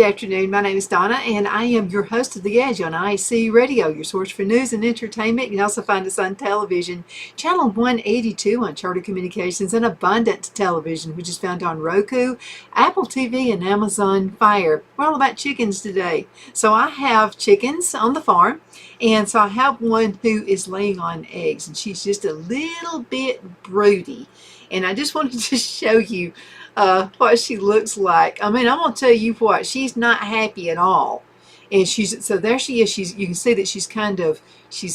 afternoon. My name is Donna, and I am your host of The Edge on IC Radio, your source for news and entertainment. You can also find us on television, channel 182 on Charter Communications, and Abundant Television, which is found on Roku, Apple TV, and Amazon Fire. We're all about chickens today. So I have chickens on the farm, and so I have one who is laying on eggs, and she's just a little bit broody. And I just wanted to show you what she looks like. I mean, I'm gonna tell you what, she's not happy at all. And so there she is. You can see that she's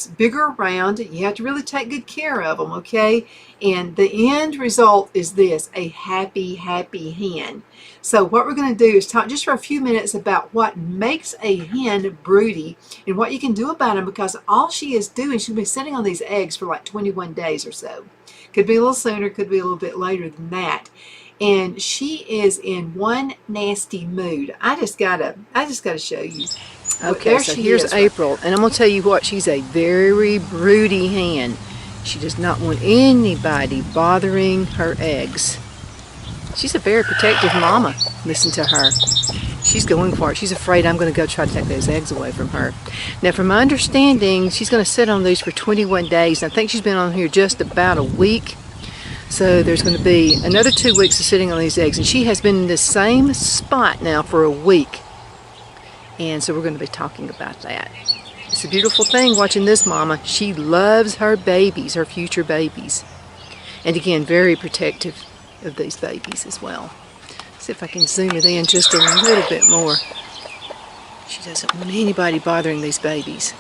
bigger around. You have to really take good care of them, okay? And the end result is this, a happy hen. So what we're going to do is talk just for a few minutes about what makes a hen broody and what you can do about them, because all she is doing, she'll be sitting on these eggs for like 21 days or so. Could be a little sooner, could be a little bit later than that. And she is in one nasty mood. I just gotta show you. Okay, so here's April, and I'm gonna tell you what, she's a very broody hen. She does not want anybody bothering her eggs. She's a very protective mama. Listen to her. She's going for it. She's afraid I'm going to go try to take those eggs away from her. Now, from my understanding, she's going to sit on these for 21 days. I think she's been on here just about a week. So there's going to be another 2 weeks of sitting on these eggs. And she has been in the same spot now for a week. And so we're going to be talking about that. It's a beautiful thing watching this mama. She loves her babies, her future babies. And again, very protective of these babies as well. See if I can zoom it in just a little bit more. She doesn't want anybody bothering these babies.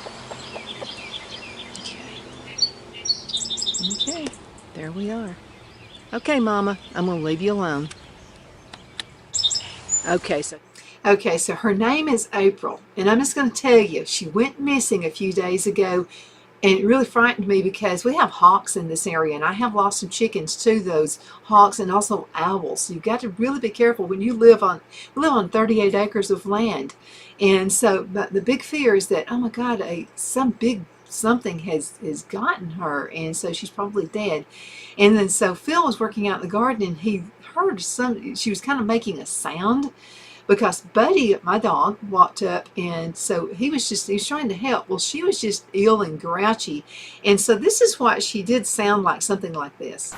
Okay, there we are. Okay, Mama, I'm going to leave you alone. Okay, so her name is April, and I'm just going to tell you, she went missing a few days ago, and it really frightened me because we have hawks in this area, and I have lost some chickens to those hawks and also owls. So you've got to really be careful when you live on 38 acres of land. And so but the big fear is that, oh my God, some big something has gotten her, and so she's probably dead. And then so Phil was working out in the garden, and he heard she was kind of making a sound, because Buddy, my dog, walked up, and so he was trying to help. Well, she was just ill and grouchy, and so this is what she did sound like, something like this.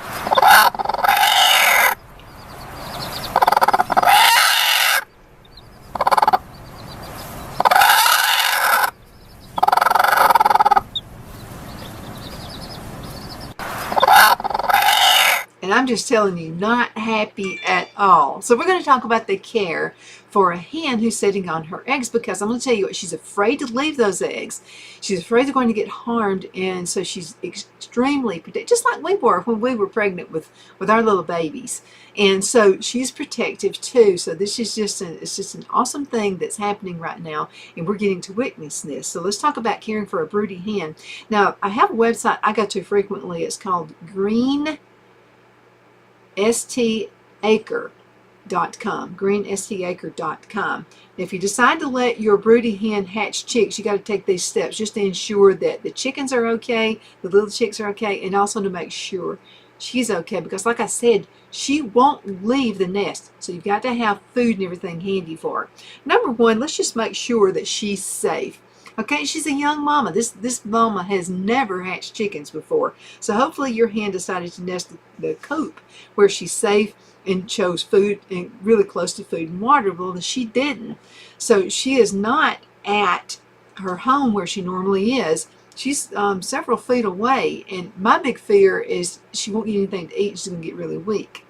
And I'm just telling you, not happy at all. So we're going to talk about the care for a hen who's sitting on her eggs, because I'm going to tell you what, she's afraid to leave those eggs. She's afraid they're going to get harmed, and so she's extremely protective, just like we were when we were pregnant with our little babies. And so she's protective too. So this is it's just an awesome thing that's happening right now, and we're getting to witness this. So let's talk about caring for a broody hen. Now, I have a website I go to frequently. It's called greenstacre.com. If you decide to let your broody hen hatch chicks, you got to take these steps just to ensure that the chickens are okay, the little chicks are okay, and also to make sure she's okay, because like I said, she won't leave the nest. So you've got to have food and everything handy for her. Number one, let's just make sure that she's safe. Okay, she's a young mama. This mama has never hatched chickens before. So hopefully your hen decided to nest the coop where she's safe and chose food and really close to food and water. Well, she didn't. So she is not at her home where she normally is. She's several feet away, and my big fear is she won't get anything to eat. She's going to get really weak.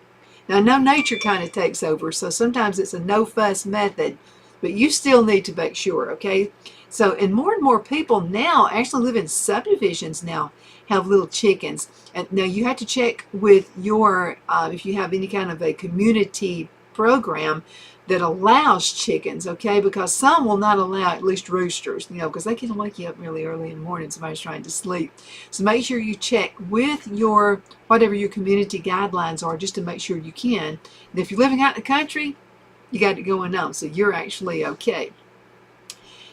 Now, I know nature kind of takes over, so sometimes it's a no-fuss method, but you still need to make sure, okay? So, and more people now actually live in subdivisions now, have little chickens. And now you have to check with your, if you have any kind of a community program that allows chickens, okay? Because some will not allow at least roosters, because they can wake you up really early in the morning. Somebody's trying to sleep. So make sure you check with your, whatever your community guidelines are, just to make sure you can. And if you're living out in the country, you got it going on, so you're actually okay.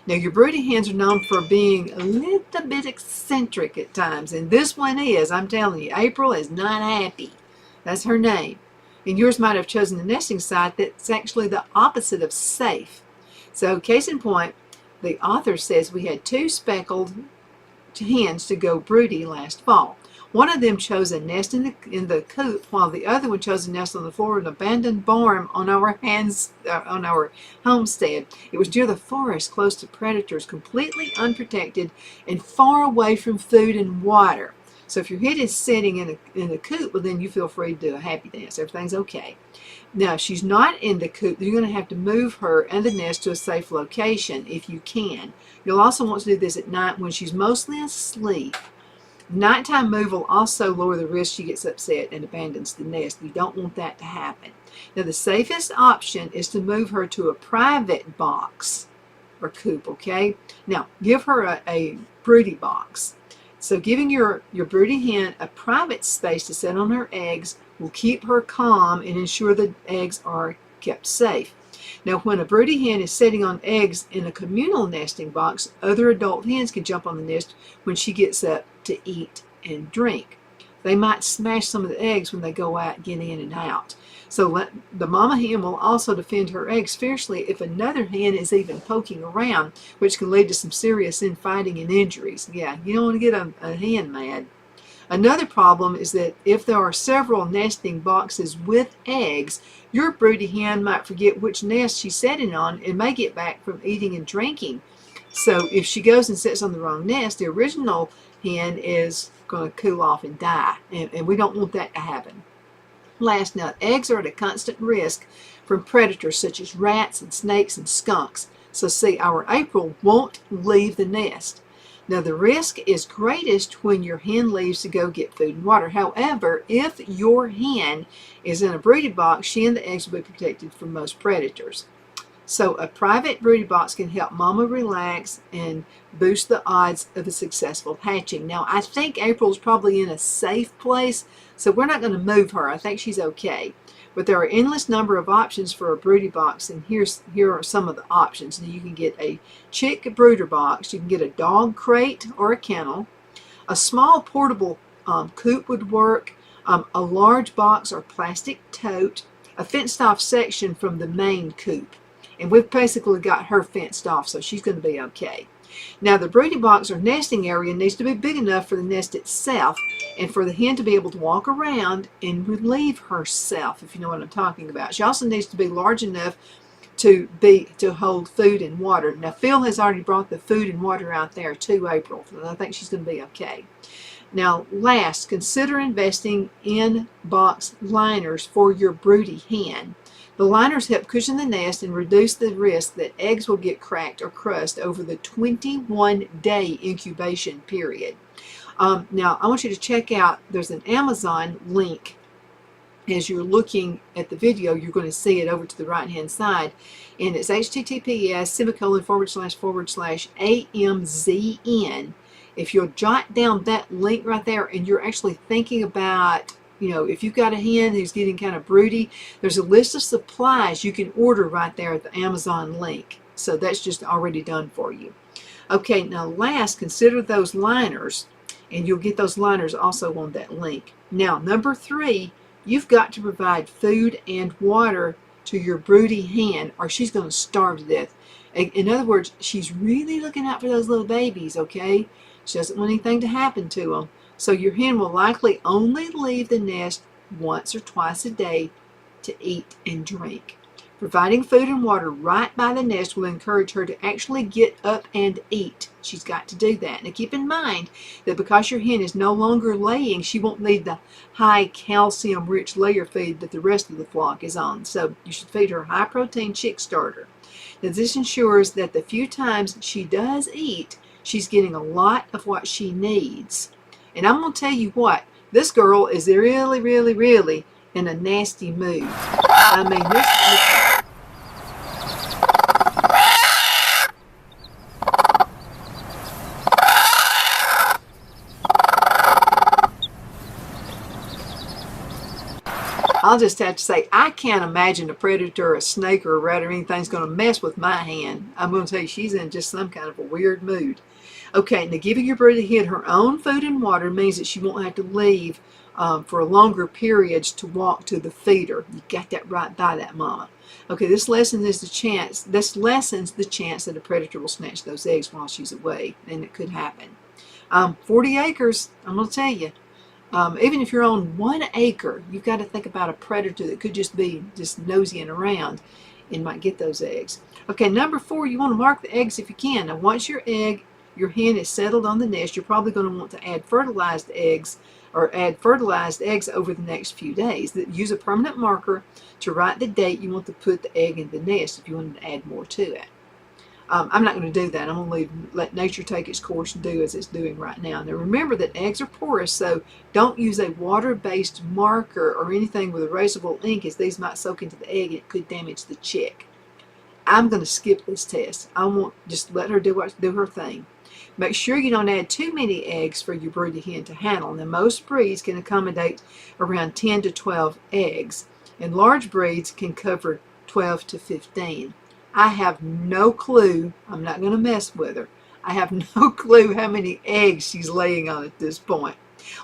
Now, your broody hens are known for being a little bit eccentric at times, and this one is. I'm telling you, April is not happy. That's her name. And yours might have chosen a nesting site that's actually the opposite of safe. So case in point, the author says we had 2 speckled hens to go broody last fall. One of them chose a nest in the coop, while the other one chose a nest on the floor of an abandoned barn on our homestead. It was near the forest, close to predators, completely unprotected, and far away from food and water. So if your hen is sitting in a coop, well, then you feel free to do a happy dance. Everything's okay. Now, if she's not in the coop, you're going to have to move her and the nest to a safe location if you can. You'll also want to do this at night when she's mostly asleep. Nighttime move will also lower the risk she gets upset and abandons the nest. We don't want that to happen. Now, the safest option is to move her to a private box or coop, okay? Now, give her a broody box. So giving your broody hen a private space to sit on her eggs will keep her calm and ensure the eggs are kept safe. Now, when a broody hen is sitting on eggs in a communal nesting box, other adult hens can jump on the nest when she gets up to eat and drink. They might smash some of the eggs when they go out, get in and out. So the mama hen will also defend her eggs fiercely if another hen is even poking around, which can lead to some serious infighting and injuries. Yeah, you don't want to get a hen mad. Another problem is that if there are several nesting boxes with eggs, your broody hen might forget which nest she's sitting on and may get back from eating and drinking. So if she goes and sits on the wrong nest, the original hen is going to cool off and die, and we don't want that to happen. Last, now, eggs are at a constant risk from predators such as rats and snakes and skunks. So see, our April won't leave the nest. Now, the risk is greatest when your hen leaves to go get food and water. However, if your hen is in a broody box, she and the eggs will be protected from most predators. So a private broody box can help mama relax and boost the odds of a successful hatching. Now, I think April's probably in a safe place, so we're not going to move her. I think she's okay. But there are endless number of options for a broody box, and here are some of the options. Now, you can get a chick brooder box, you can get a dog crate or a kennel, a small portable coop would work, a large box or plastic tote, a fenced off section from the main coop. And we've basically got her fenced off, so she's going to be okay. Now, the broody box or nesting area needs to be big enough for the nest itself and for the hen to be able to walk around and relieve herself, if you know what I'm talking about. She also needs to be large enough to hold food and water. Now, Phil has already brought the food and water out there to April, so I think she's going to be okay. Now, last, consider investing in box liners for your broody hen. The liners help cushion the nest and reduce the risk that eggs will get cracked or crushed over the 21-day incubation period. Now, I want you to check out, there's an Amazon link. As you're looking at the video, you're going to see it over to the right-hand side. And it's https://AMZN. If you'll jot down that link right there and you're actually thinking about, you know, if you've got a hen who's getting kind of broody, there's a list of supplies you can order right there at the Amazon link. So that's just already done for you. Okay, now last, consider those liners, and you'll get those liners also on that link. Now, number 3, you've got to provide food and water to your broody hen, or she's going to starve to death. In other words, she's really looking out for those little babies, okay? She doesn't want anything to happen to them. So your hen will likely only leave the nest once or twice a day to eat and drink. Providing food and water right by the nest will encourage her to actually get up and eat. She's got to do that. Now keep in mind that because your hen is no longer laying, she won't need the high calcium rich layer feed that the rest of the flock is on. So you should feed her high protein chick starter. Now this ensures that the few times she does eat, she's getting a lot of what she needs. And I'm going to tell you what, this girl is really, really, really in a nasty mood. I mean, I'll just have to say, I can't imagine a predator, a snake, or a rat or anything's going to mess with my hen. I'm going to tell you, she's in just some kind of a weird mood. Okay, now giving your broody hen her own food and water means that she won't have to leave for longer periods to walk to the feeder. You got that right by that mama. Okay, this lessens the chance that a predator will snatch those eggs while she's away, and it could happen. 40 acres, I'm going to tell you. Even if you're on 1 acre, you've got to think about a predator that could just be nosying around and might get those eggs. Okay, number 4, you want to mark the eggs if you can. Now, once your hen is settled on the nest, you're probably going to want to add fertilized eggs over the next few days. Use a permanent marker to write the date you want to put the egg in the nest if you want to add more to it. I'm not going to do that. I'm going to let nature take its course and do as it's doing right now. Now remember that eggs are porous, so don't use a water-based marker or anything with erasable ink, as these might soak into the egg and it could damage the chick. I'm going to skip this test. I won't, just let her do her thing. Make sure you don't add too many eggs for your broody hen to handle. Now most breeds can accommodate around 10 to 12 eggs, and large breeds can cover 12 to 15. I have no clue. I'm not going to mess with her. I have no clue how many eggs she's laying on at this point.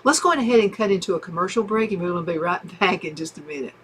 Let's go ahead and cut into a commercial break, and we're going to be right back in just a minute.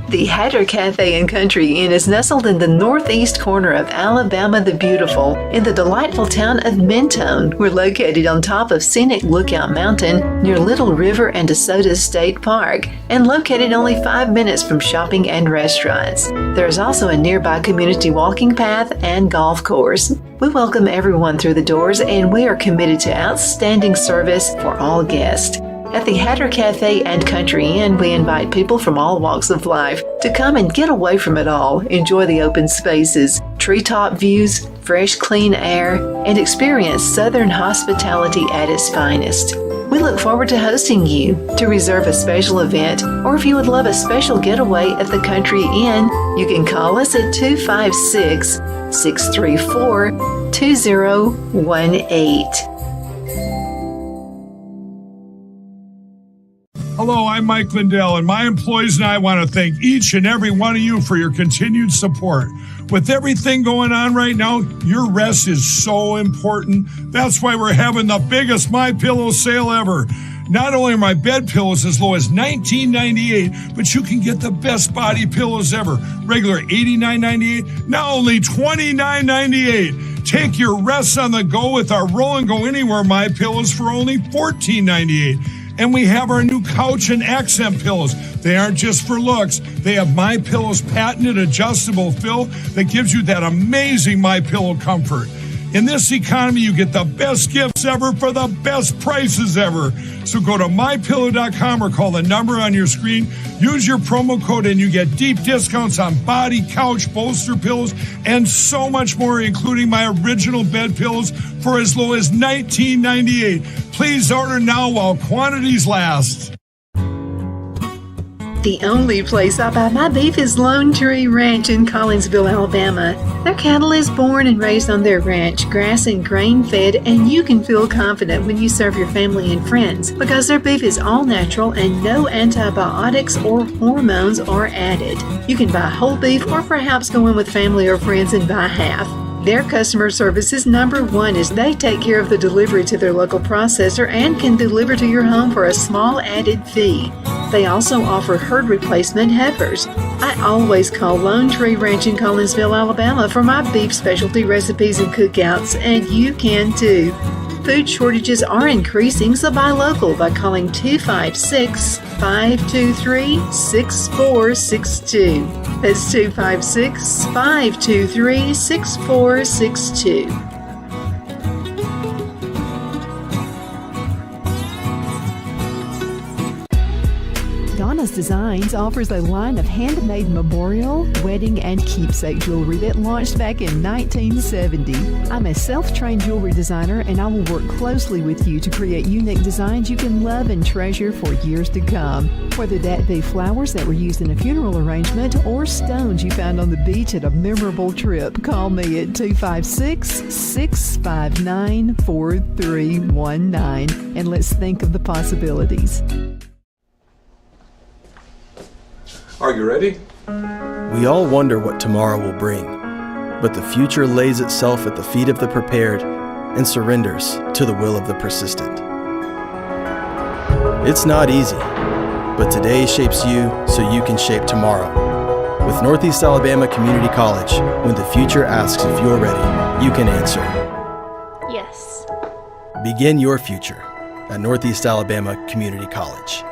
The Hatter Cafe and Country Inn is nestled in the northeast corner of Alabama the Beautiful in the delightful town of Mentone. We're located on top of scenic Lookout Mountain near Little River and DeSoto State Park, and located only 5 minutes from shopping and restaurants. There is also a nearby community walking path and golf course. We welcome everyone through the doors, and we are committed to outstanding service for all guests. At the Hatter Cafe and Country Inn, we invite people from all walks of life to come and get away from it all, enjoy the open spaces, treetop views, fresh, clean air, and experience Southern hospitality at its finest. We look forward to hosting you. To reserve a special event, or if you would love a special getaway at the Country Inn, you can call us at 256-634-2018. Hello, I'm Mike Lindell, and my employees and I want to thank each and every one of you for your continued support. With everything going on right now, your rest is so important. That's why we're having the biggest MyPillow sale ever. Not only are my bed pillows as low as $19.98, but you can get the best body pillows ever. Regular $89.98, now only $29.98. Take your rest on the go with our Roll and Go Anywhere MyPillows for only $14.98. And we have our new couch and accent pillows. They aren't just for looks. They have MyPillow's patented adjustable fill that gives you that amazing MyPillow comfort. In this economy, you get the best gifts ever for the best prices ever. So go to MyPillow.com or call the number on your screen. Use your promo code and you get deep discounts on body, couch, bolster pillows, and so much more, including my original bed pillows for as low as $19.98. Please order now while quantities last. The only place I buy my beef is Lone Tree Ranch in Collinsville, Alabama. Their cattle is born and raised on their ranch, grass and grain fed, and you can feel confident when you serve your family and friends because their beef is all natural and no antibiotics or hormones are added. You can buy whole beef or perhaps go in with family or friends and buy half. Their customer service is number one as they take care of the delivery to their local processor and can deliver to your home for a small added fee. They also offer herd replacement heifers. I always call Lone Tree Ranch in Collinsville, Alabama for my beef specialty recipes and cookouts, and you can too. Food shortages are increasing, so buy local by calling 256-523-6462. That's 256-523-6462. Donna's Designs offers a line of handmade memorial, wedding, and keepsake jewelry that launched back in 1970. I'm a self-trained jewelry designer, and I will work closely with you to create unique designs you can love and treasure for years to come. Whether that be flowers that were used in a funeral arrangement or stones you found on the beach at a memorable trip, call me at 256-659-4319, and let's think of the possibilities. Are you ready? We all wonder what tomorrow will bring, but the future lays itself at the feet of the prepared and surrenders to the will of the persistent. It's not easy, but today shapes you so you can shape tomorrow. With Northeast Alabama Community College, when the future asks if you're ready, you can answer. Yes. Begin your future at Northeast Alabama Community College.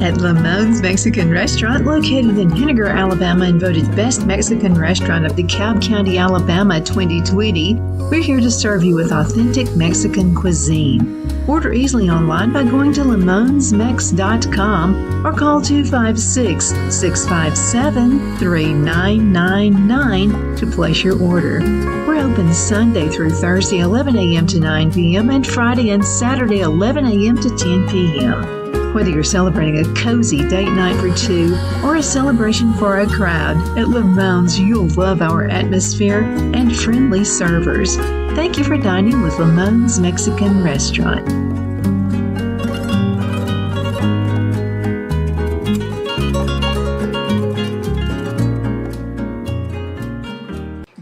At Lamone's Mexican Restaurant, located in Henniger, Alabama, and voted Best Mexican Restaurant of DeKalb County, Alabama 2020, we're here to serve you with authentic Mexican cuisine. Order easily online by going to lamonsmex.com or call 256-657-3999 to place your order. We're open Sunday through Thursday 11 a.m. to 9 p.m. and Friday and Saturday 11 a.m. to 10 p.m. Whether you're celebrating a cozy date night for two or a celebration for a crowd, at Lamone's you'll love our atmosphere and friendly servers. Thank you for dining with Lamone's Mexican Restaurant.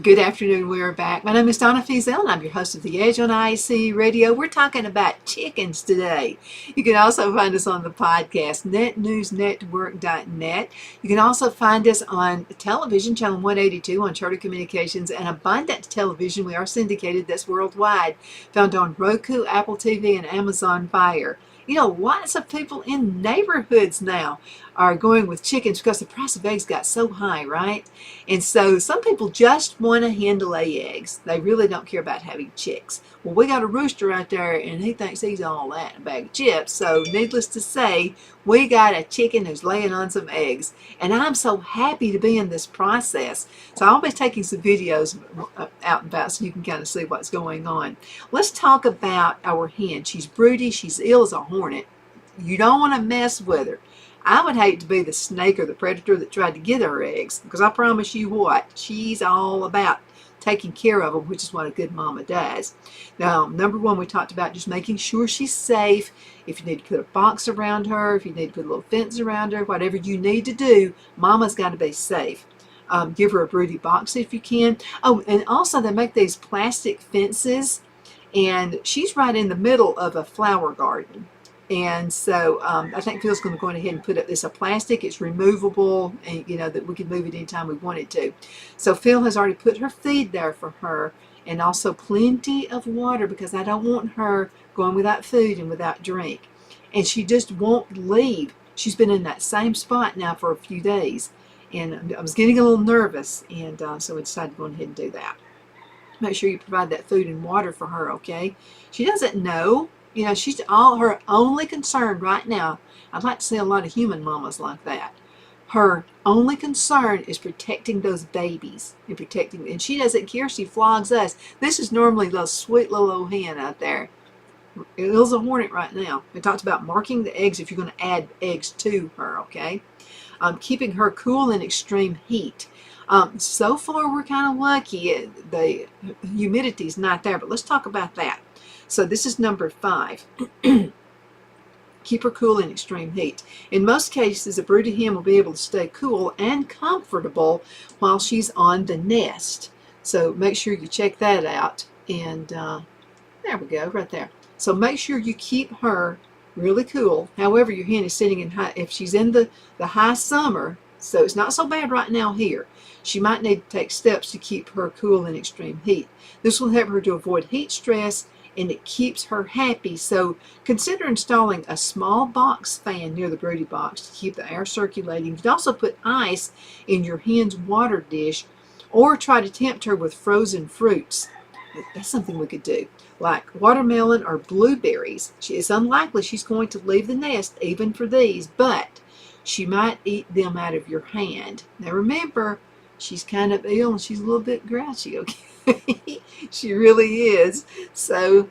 Good afternoon, we are back. My name is Donna Fiesel and I'm your host of The Edge on IC Radio. We're talking about chickens today. You can also find us on the podcast, netnewsnetwork.net. You can also find us on television, channel 182 on Charter Communications and Abundant Television. We are syndicated, that's worldwide, found on Roku, Apple TV, and Amazon Fire. You know, lots of people in neighborhoods now are going with chickens because the price of eggs got so high, right? And so some people just want to hen to lay eggs. They really don't care about having chicks. Well, we got a rooster out there and he thinks he's all that in a bag of chips. So needless to say, we got a chicken who's laying on some eggs. And I'm so happy to be in this process. So I'll be taking some videos out and about so you can kind of see what's going on. Let's talk about our hen. She's broody. She's ill as a hornet. You don't want to mess with her. I would hate to be the snake or the predator that tried to get her eggs, because I promise you what, she's all about taking care of them, which is what a good mama does. Now, number one, we talked about just making sure she's safe. If you need to put a box around her, if you need to put a little fence around her, whatever you need to do, mama's got to be safe. Give her a broody box if you can. Oh, and also they make these plastic fences, and she's right in the middle of a flower garden. And so I think Phil's going to go ahead and put up this a plastic. It's removable, and you know that we can move it anytime we wanted to. So Phil has already put her feed there for her, and also plenty of water, because I don't want her going without food and without drink. And she just won't leave. She's been in that same spot now for a few days, and I was getting a little nervous, and so we decided to go ahead and do that. Make sure you provide that food and water for her, okay? She doesn't know. You know, she's all her only concern right now. I'd like to see a lot of human mamas like that. Her only concern is protecting those babies and she doesn't care. She flogs us. This is normally the sweet little old hen out there. It's a hornet right now. It talks about marking the eggs if you're going to add eggs to her, okay? Keeping her cool in extreme heat. So far, we're kind of lucky. The humidity's not there, but let's talk about that. So this is number 5. Keep her cool in extreme heat. In most cases, a broody hen will be able to stay cool and comfortable while she's on the nest. So make sure you check that out. And there we go, right there. So make sure you keep her really cool. However, your hen is sitting in high, if she's in the high summer, so it's not so bad right now here, she might need to take steps to keep her cool in extreme heat. This will help her to avoid heat stress, and it keeps her happy. So consider installing a small box fan near the broody box to keep the air circulating. You can also put ice in your hen's water dish, or try to tempt her with frozen fruits. That's something we could do, like watermelon or blueberries. It's unlikely she's going to leave the nest even for these, but she might eat them out of your hand. Now remember, she's kind of ill and she's a little bit grouchy, okay? She really is. So,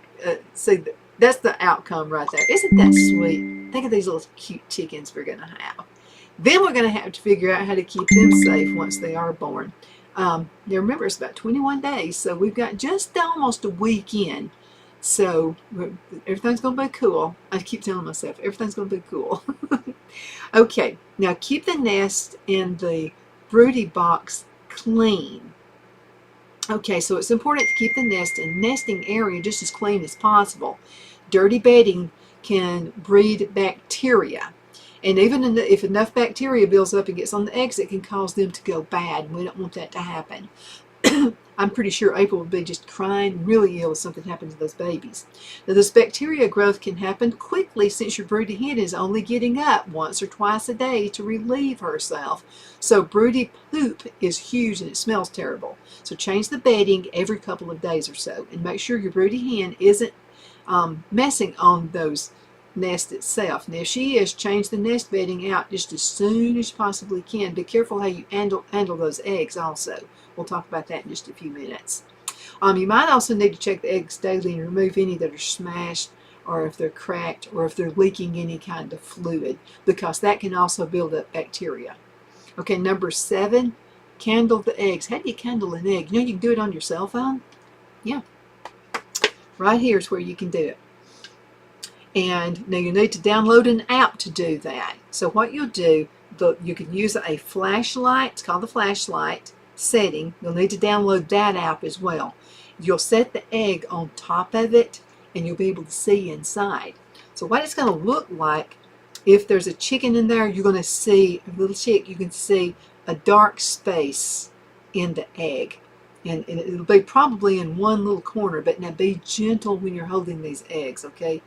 see, that's the outcome right there. Isn't that sweet? Think of these little cute chickens we're going to have. Then we're going to have to figure out how to keep them safe once they are born. Now remember, it's about 21 days, so we've got just almost a week in. So everything's going to be cool. I keep telling myself, everything's going to be cool. Okay, now keep the nest and the broody box clean. Okay, so it's important to keep the nest and nesting area just as clean as possible. Dirty bedding can breed bacteria. And even if enough bacteria builds up and gets on the eggs, it can cause them to go bad. We don't want that to happen. I'm pretty sure April would be just crying really ill if something happened to those babies. Now, this bacteria growth can happen quickly since your broody hen is only getting up once or twice a day to relieve herself. So broody poop is huge and it smells terrible. So change the bedding every couple of days or so and make sure your broody hen isn't messing on those nest itself. Now, if she is, change the nest bedding out just as soon as you possibly can. Be careful how you handle those eggs also. We'll talk about that in just a few minutes. You might also need to check the eggs daily and remove any that are smashed or if they're cracked or if they're leaking any kind of fluid, because that can also build up bacteria. Okay, number 7, candle the eggs. How do you candle an egg? You know you can do it on your cell phone? Yeah. Right here is where you can do it. And now you need to download an app to do that. So what you'll do, you can use a flashlight. It's called the flashlight setting. You'll need to download that app as well. You'll set the egg on top of it and you'll be able to see inside. So what it's going to look like, if there's a chicken in there, you're going to see a little chick, you can see a dark space in the egg. And it'll be probably in one little corner, but now be gentle when you're holding these eggs, okay?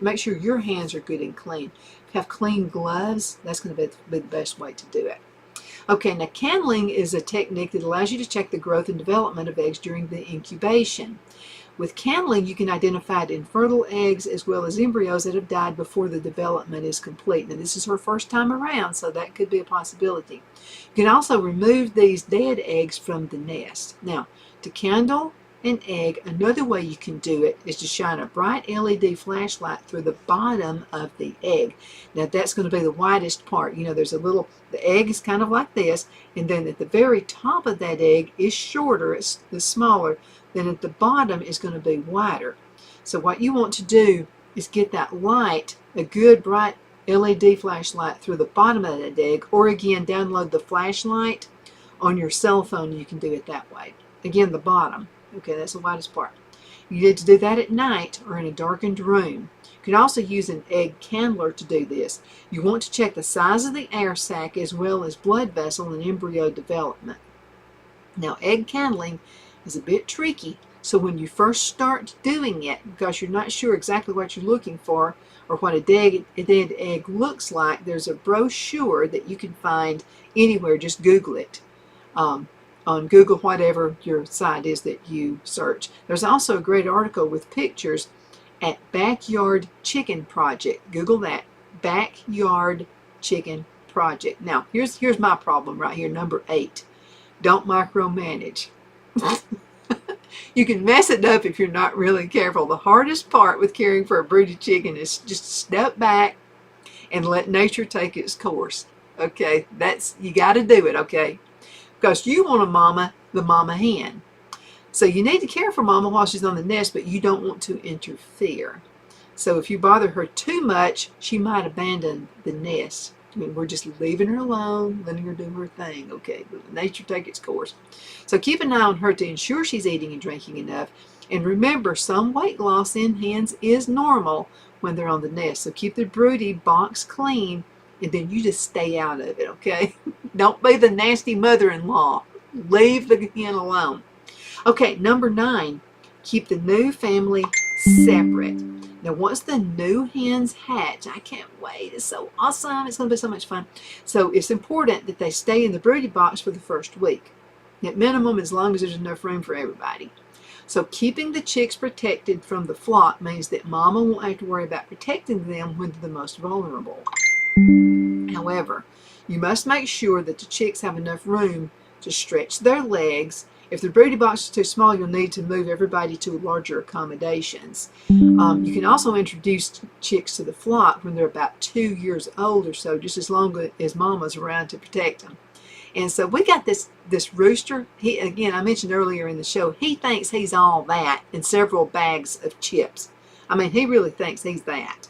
Make sure your hands are good and clean. If you have clean gloves, that's going to be the best way to do it. Okay, now candling is a technique that allows you to check the growth and development of eggs during the incubation. With candling, you can identify infertile eggs as well as embryos that have died before the development is complete. Now, this is her first time around, so that could be a possibility. You can also remove these dead eggs from the nest. Now, to candle an egg, another way you can do it is to shine a bright LED flashlight through the bottom of the egg. Now, that's going to be the widest part. You know, the egg is kind of like this, and then at the very top of that egg is shorter, it's smaller. Then at the bottom is going to be wider. So what you want to do is get that light, a good bright LED flashlight through the bottom of that egg, or again, download the flashlight on your cell phone and you can do it that way. Again, the bottom. Okay, that's the widest part. You need to do that at night or in a darkened room. You can also use an egg candler to do this. You want to check the size of the air sac as well as blood vessel and embryo development. Now, egg candling is a bit tricky, so when you first start doing it, because you're not sure exactly what you're looking for or what a dead egg looks like, there's a brochure that you can find anywhere. Just Google it. On Google, whatever your site is that you search. There's also a great article with pictures at Backyard Chicken Project. Google that, Backyard Chicken Project. Now, here's my problem right here, number 8. Don't micromanage. You can mess it up if you're not really careful. The hardest part with caring for a broody chicken is just step back and let nature take its course. Okay, you got to do it, okay? Because you want the mama hen. So you need to care for mama while she's on the nest, but you don't want to interfere. So if you bother her too much, she might abandon the nest. I mean, we're just leaving her alone, letting her do her thing, okay? Let nature take its course. So keep an eye on her to ensure she's eating and drinking enough. And remember, some weight loss in hens is normal when they're on the nest. So keep the broody box clean, and then you just stay out of it, okay? Don't be the nasty mother-in-law. Leave the hen alone. Okay, number 9, keep the new family separate. Now, once the new hens hatch, I can't wait. It's so awesome. It's going to be so much fun. So it's important that they stay in the broody box for the first week. At minimum, as long as there's enough room for everybody. So keeping the chicks protected from the flock means that mama won't have to worry about protecting them when they're the most vulnerable. However, you must make sure that the chicks have enough room to stretch their legs. If the broody box is too small, you'll need to move everybody to larger accommodations. You can also introduce chicks to the flock when they're about 2 years old or so, just as long as mama's around to protect them. And so we got this rooster. Again, I mentioned earlier in the show, he thinks he's all that and several bags of chips. I mean, he really thinks he's that.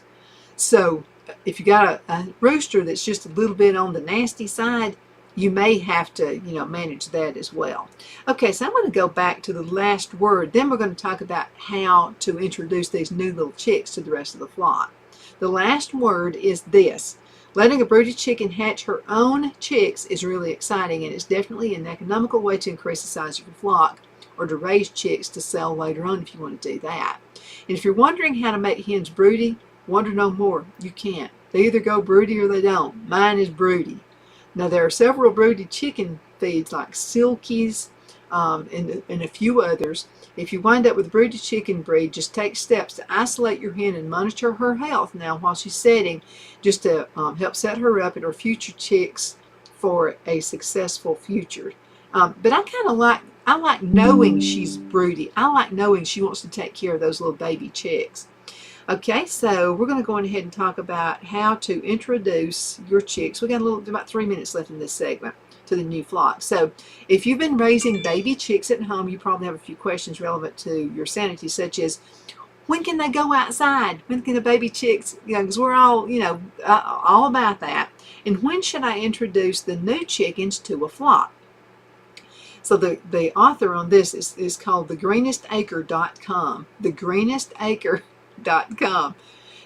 So if you got a rooster that's just a little bit on the nasty side, you may have to, manage that as well. Okay, so I'm going to go back to the last word. Then we're going to talk about how to introduce these new little chicks to the rest of the flock. The last word is this. Letting a broody chicken hatch her own chicks is really exciting, and it's definitely an economical way to increase the size of your flock or to raise chicks to sell later on if you want to do that. And if you're wondering how to make hens broody, wonder no more. You can't. They either go broody or they don't. Mine is broody. Now, there are several broody chicken feeds like Silkies and a few others. If you wind up with a broody chicken breed, just take steps to isolate your hen and monitor her health now while she's setting, just to help set her up and her future chicks for a successful future. But I like knowing she's broody. I like knowing she wants to take care of those little baby chicks. Okay, so we're going to go on ahead and talk about how to introduce your chicks. We got about 3 minutes left in this segment to the new flock. So if you've been raising baby chicks at home, you probably have a few questions relevant to your sanity, such as, when can they go outside? When can the baby chicks, because we're all, all about that. And when should I introduce the new chickens to a flock? So the author on this is called thegreenestacre.com. Thegreenestacre.com.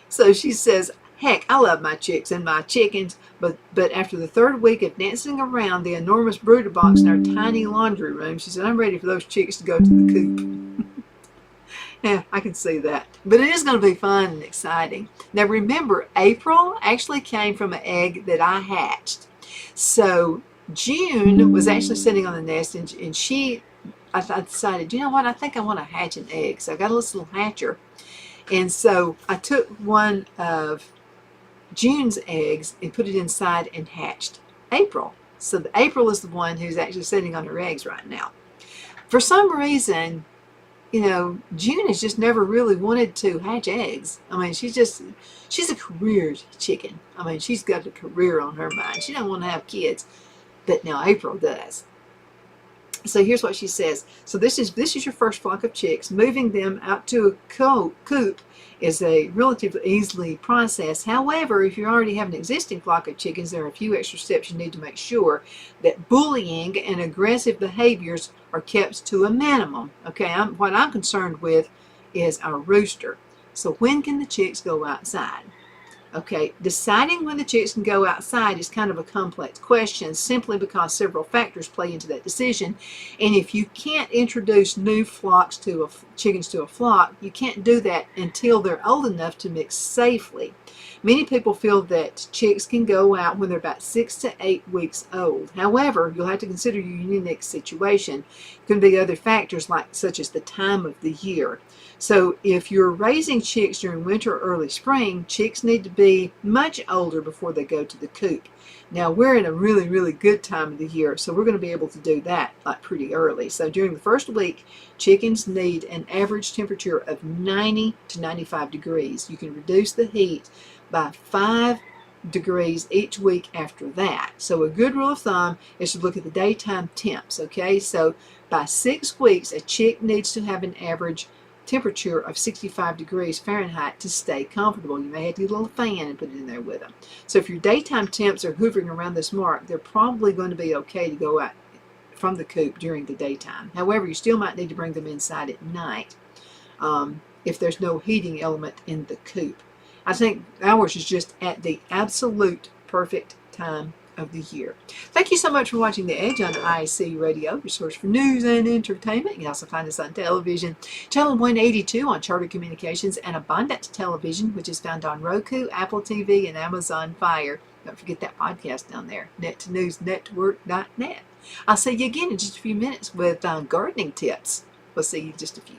So she says, heck, I love my chicks and my chickens, but after the third week of dancing around the enormous brooder box in our tiny laundry room, she said, I'm ready for those chicks to go to the coop. Yeah, I can see that. But it is going to be fun and exciting. Now remember, April actually came from an egg that I hatched. So June was actually sitting on the nest, and I decided, you know what, I think I want to hatch an egg. So I got a little hatcher. And so I took one of June's eggs and put it inside and hatched April. So the April is the one who's actually sitting on her eggs right now. For some reason, June has just never really wanted to hatch eggs. I mean, she's a career chicken. I mean, she's got a career on her mind. She doesn't want to have kids, but now April does. So here's what she says. So this is your first flock of chicks. Moving them out to a coop is a relatively easily process. However, if you already have an existing flock of chickens, there are a few extra steps you need to make sure that bullying and aggressive behaviors are kept to a minimum. Okay, what I'm concerned with is our rooster. So when can the chicks go outside? Okay, deciding when the chicks can go outside is kind of a complex question simply because several factors play into that decision. And if you can't introduce new chickens to a flock, you can't do that until they're old enough to mix safely. Many people feel that chicks can go out when they're about 6 to 8 weeks old. However, you'll have to consider your unique situation. There can be other factors such as the time of the year. So if you're raising chicks during winter or early spring, chicks need to be much older before they go to the coop. Now we're in a really, really good time of the year, so we're going to be able to do that pretty early. So during the first week, chickens need an average temperature of 90 to 95 degrees. You can reduce the heat by 5 degrees each week after that. So a good rule of thumb is to look at the daytime temps, okay? So by 6 weeks, a chick needs to have an average temperature of 65 degrees Fahrenheit to stay comfortable. You may have to get a little fan and put it in there with them. So if your daytime temps are hovering around this mark, they're probably going to be okay to go out from the coop during the daytime. However, you still might need to bring them inside at night if there's no heating element in the coop. I think ours is just at the absolute perfect time of the year. Thank you so much for watching The Edge on IC Radio, your source for news and entertainment. You can also find us on television, channel 182 on Charter Communications, and Abundant Television, which is found on Roku, Apple TV, and Amazon Fire. Don't forget that podcast down there, net2newsnetwork.net. I'll see you again in just a few minutes with gardening tips. We'll see you in just a few.